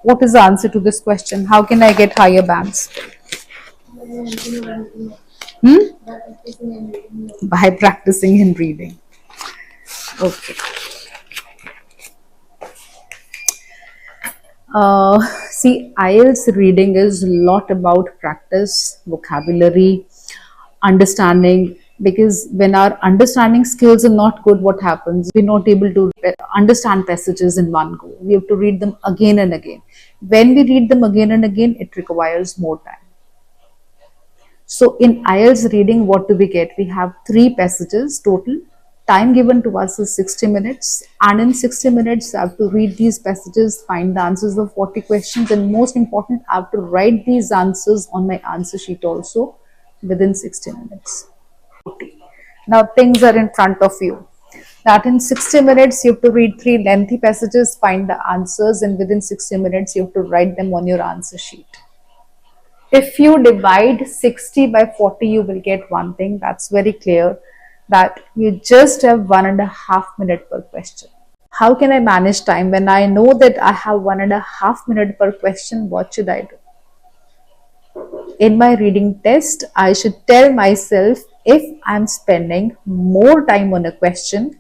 What is the answer to this question? How can I get higher bands? By practicing and reading. Okay. See, IELTS reading is a lot about practice, vocabulary, understanding. Because when our understanding skills are not good, what happens? We're not able to understand passages in one go. We have to read them again and again. When we read them again and again, it requires more time. So in IELTS reading, what do we get? We have 3 passages total. Time given to us is 60 minutes, and in 60 minutes I have to read these passages, find the answers of 40 questions, and most important, I have to write these answers on my answer sheet also within 60 minutes. Now things are in front of you. That in 60 minutes you have to read 3 lengthy passages, find the answers, and within 60 minutes you have to write them on your answer sheet. If you divide 60 by 40, you will get one thing that's very clear, that you just have 1.5 minutes per question. How can I manage time when I know that I have 1.5 minutes per question? What should I do? In my reading test, I should tell myself, if I'm spending more time on a question,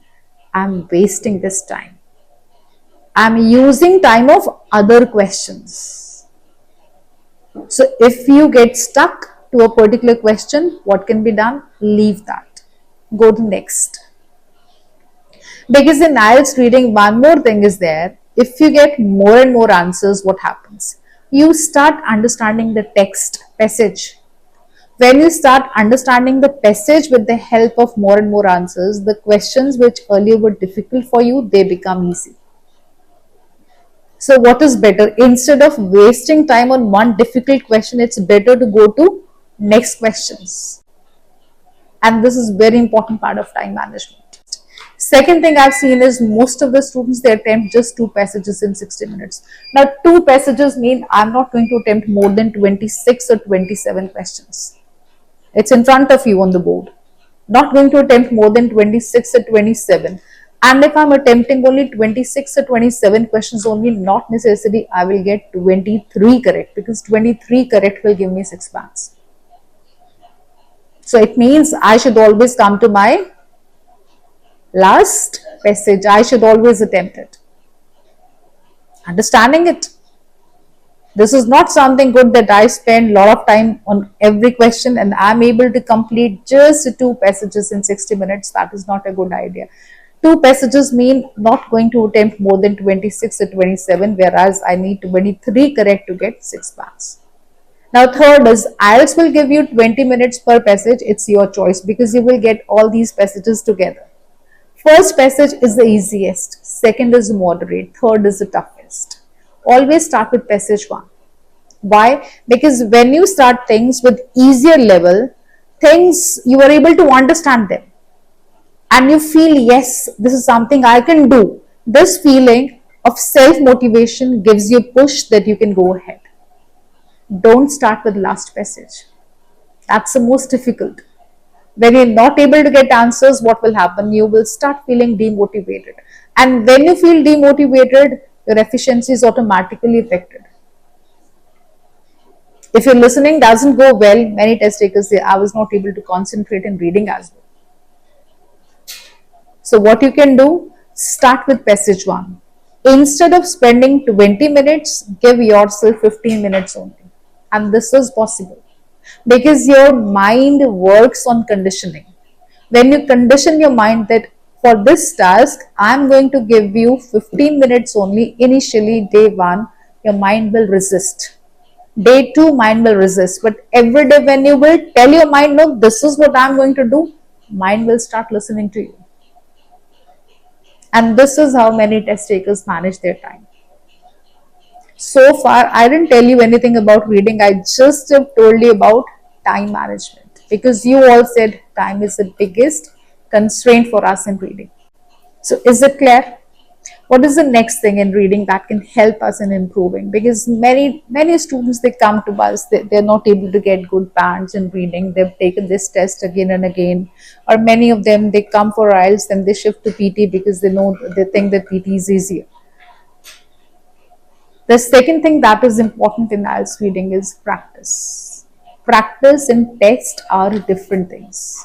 I'm wasting this time. I'm using time of other questions. So if you get stuck to a particular question, what can be done? Leave that. Go to next. Because in IELTS reading, one more thing is there. If you get more and more answers, what happens? You start understanding the text, passage. When you start understanding the passage with the help of more and more answers, the questions which earlier were difficult for you, they become easy. So what is better? Instead of wasting time on one difficult question, it's better to go to next questions. And this is very important part of time management. Second thing I've seen is most of the students, they attempt just 2 passages in 60 minutes. Now 2 passages mean I'm not going to attempt more than 26 or 27 questions. It's in front of you on the board. Not going to attempt more than 26 or 27. And if I'm attempting only 26 or 27 questions only, not necessarily I will get 23 correct, because 23 correct will give me 6 bands. So it means I should always come to my last passage. I should always attempt it. Understanding it. This is not something good that I spend a lot of time on every question and I'm able to complete just 2 passages in 60 minutes. That is not a good idea. 2 passages mean not going to attempt more than 26 or 27, whereas I need 23 correct to get 6 bands. Now third is, IELTS will give you 20 minutes per passage. It's your choice because you will get all these passages together. First passage is the easiest, second is moderate, third is the toughest. Always start with passage 1. Why? Because when you start things with easier level, things you are able to understand them. And you feel, yes, this is something I can do. This feeling of self-motivation gives you a push that you can go ahead. Don't start with last passage. That's the most difficult. When you're not able to get answers, what will happen? You will start feeling demotivated. And when you feel demotivated, your efficiency is automatically affected. If your listening doesn't go well, many test takers say, I was not able to concentrate in reading as well. So what you can do, start with passage 1. Instead of spending 20 minutes, give yourself 15 minutes only. And this is possible because your mind works on conditioning. When you condition your mind that for this task, I'm going to give you 15 minutes only initially, day 1, your mind will resist. Day 2, mind will resist. But every day when you will tell your mind, no, this is what I'm going to do, mind will start listening to you. And this is how many test takers manage their time. So far, I didn't tell you anything about reading. I just have told you about time management because you all said time is the biggest constraint for us in reading. So is it clear? What is the next thing in reading that can help us in improving? Because many students, they come to us, they're not able to get good bands in reading. They've taken this test again and again. Or many of them, they come for IELTS, then they shift to PT because they think that PT is easier. The second thing that is important in IELTS reading is practice. Practice and test are different things.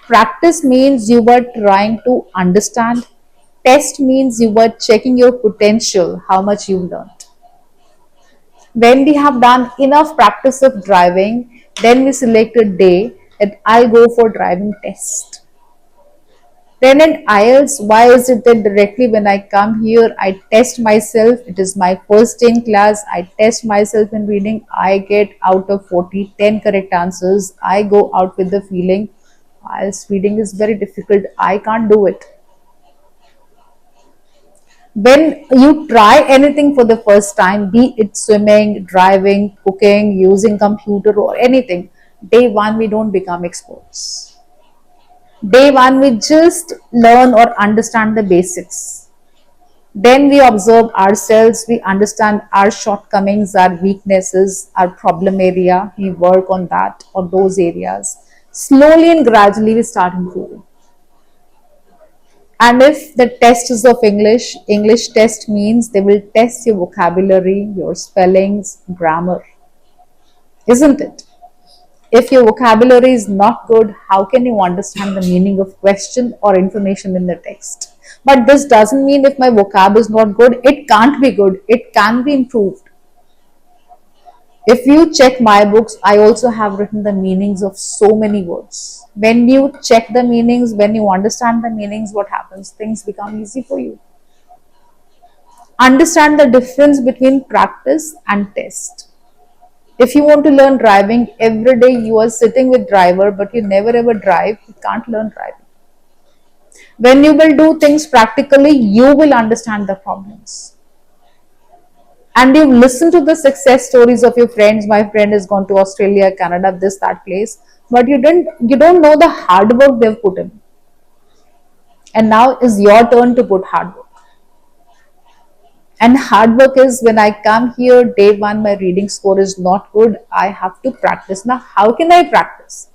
Practice means you were trying to understand. Test means you were checking your potential, how much you learned. When we have done enough practice of driving, then we select a day that I'll go for driving test. Then in IELTS, why is it that directly when I come here, I test myself? It is my first day in class. I test myself in reading. I get out of 40, 10 correct answers. I go out with the feeling, IELTS reading is very difficult. I can't do it. When you try anything for the first time, be it swimming, driving, cooking, using computer or anything, day one we don't become experts. Day one we just learn or understand the basics. Then we observe ourselves, we understand our shortcomings, our weaknesses, our problem area, we work on that or those areas. Slowly and gradually we start improving. And if the test is of English, English test means they will test your vocabulary, your spellings, grammar. Isn't it? If your vocabulary is not good, how can you understand the meaning of question or information in the text? But this doesn't mean if my vocab is not good, it can't be good. It can be improved. If you check my books, I also have written the meanings of so many words. When you check the meanings, when you understand the meanings, what happens? Things become easy for you. Understand the difference between practice and test. If you want to learn driving, every day you are sitting with driver, but you never ever drive, you can't learn driving. When you will do things practically, you will understand the problems. And you listen to the success stories of your friends. My friend has gone to Australia, Canada, this, that place, but you don't know the hard work they've put in. And now is your turn to put hard work. And hard work is when I come here, day one, my reading score is not good. I have to practice. Now, how can I practice?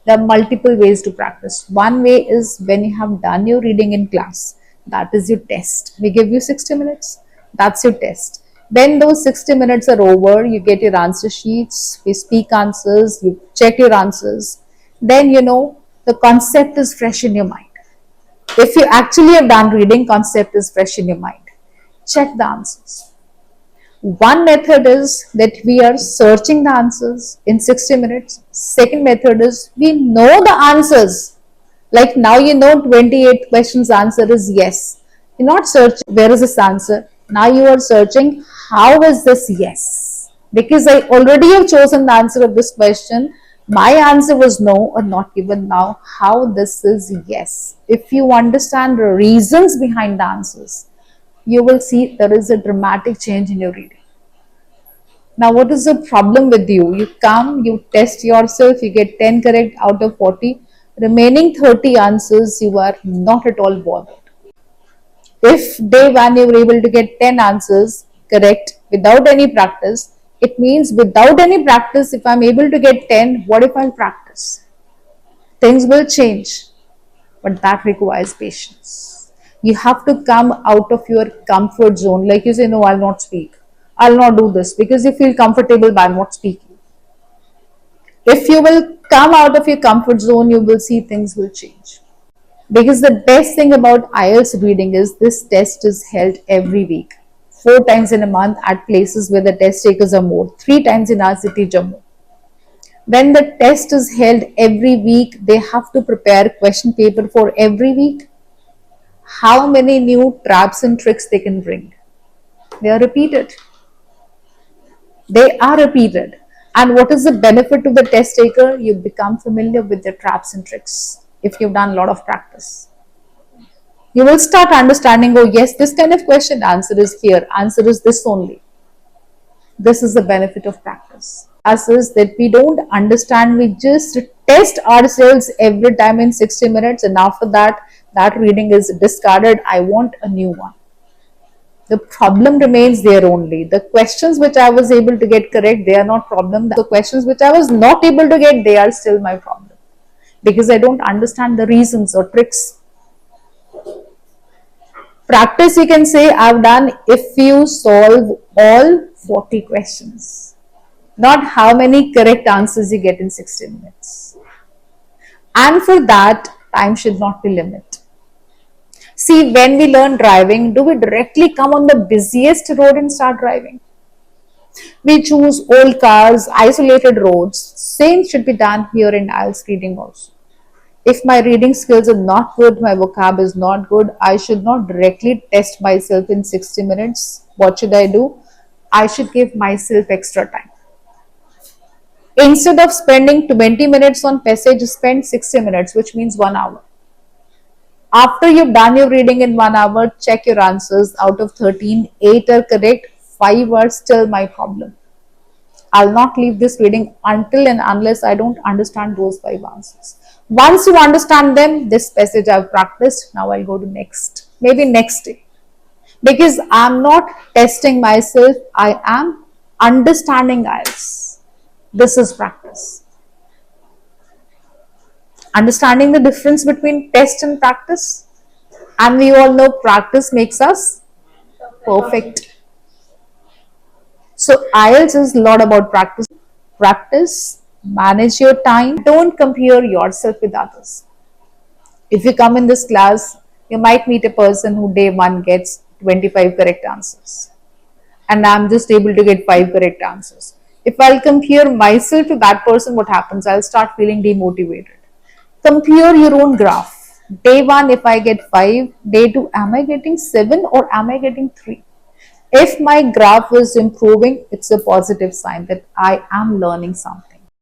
There are multiple ways to practice. One way is when you have done your reading in class. That is your test. We give you 60 minutes. That's your test. When those 60 minutes are over, you get your answer sheets, we speak answers, you check your answers. Then the concept is fresh in your mind. If you actually have done reading, concept is fresh in your mind. Check the answers. One method is that we are searching the answers in 60 minutes. Second method is we know the answers. Like now 28 questions answer is yes. You're not searching where is this answer. Now you are searching how is this yes. Because I already have chosen the answer of this question. My answer was no or not given. Now how this is yes. If you understand the reasons behind the answers, you will see there is a dramatic change in your reading. Now, what is the problem with you? You come, you test yourself, you get 10 correct out of 40. Remaining 30 answers, you are not at all bothered. If day one you were able to get 10 answers correct without any practice, it means without any practice, if I'm able to get 10, what if I'll practice? Things will change, but that requires patience. You have to come out of your comfort zone. Like you say, no, I'll not speak. I'll not do this because you feel comfortable by not speaking. If you will come out of your comfort zone, you will see things will change. Because the best thing about IELTS reading is this test is held every week. 4 times in a month at places where the test takers are more. 3 times in our city, Jammu. When the test is held every week, they have to prepare question paper for every week. How many new traps and tricks they can bring? They are repeated. They are repeated. And what is the benefit to the test taker? You become familiar with the traps and tricks if you've done a lot of practice. You will start understanding, oh yes, this kind of question, answer is here, answer is this only. This is the benefit of practice. As is that we don't understand, we just test ourselves every time in 60 minutes and after that reading is discarded. I want a new one. The problem remains there only. The questions which I was able to get correct, they are not problem. The questions which I was not able to get, they are still my problem. Because I don't understand the reasons or tricks. Practice, you can say, I've done if you solve all 40 questions, not how many correct answers you get in 60 minutes. And for that, time should not be limit. See, when we learn driving, do we directly come on the busiest road and start driving? We choose old cars, isolated roads. Same should be done here in IELTS reading also. If my reading skills are not good, my vocab is not good, I should not directly test myself in 60 minutes. What should I do? I should give myself extra time. Instead of spending 20 minutes on passage, spend 60 minutes, which means 1 hour. After you've done your reading in 1 hour, check your answers. Out of 13, 8 are correct, 5 are still my problem. I'll not leave this reading until and unless I don't understand those 5 answers. Once you understand them, this passage I've practiced, now I'll go to next. Maybe next day. Because I'm not testing myself, I am understanding IELTS. This is practice. Understanding the difference between test and practice. And we all know practice makes us perfect. So IELTS is a lot about practice. Practice, manage your time, don't compare yourself with others. If you come in this class, you might meet a person who day one gets 25 correct answers. And I'm just able to get 5 correct answers. If I'll compare myself to that person, what happens? I'll start feeling demotivated. Compare your own graph. Day 1, if I get 5, day 2, am I getting 7 or am I getting 3? If my graph is improving, it's a positive sign that I am learning something.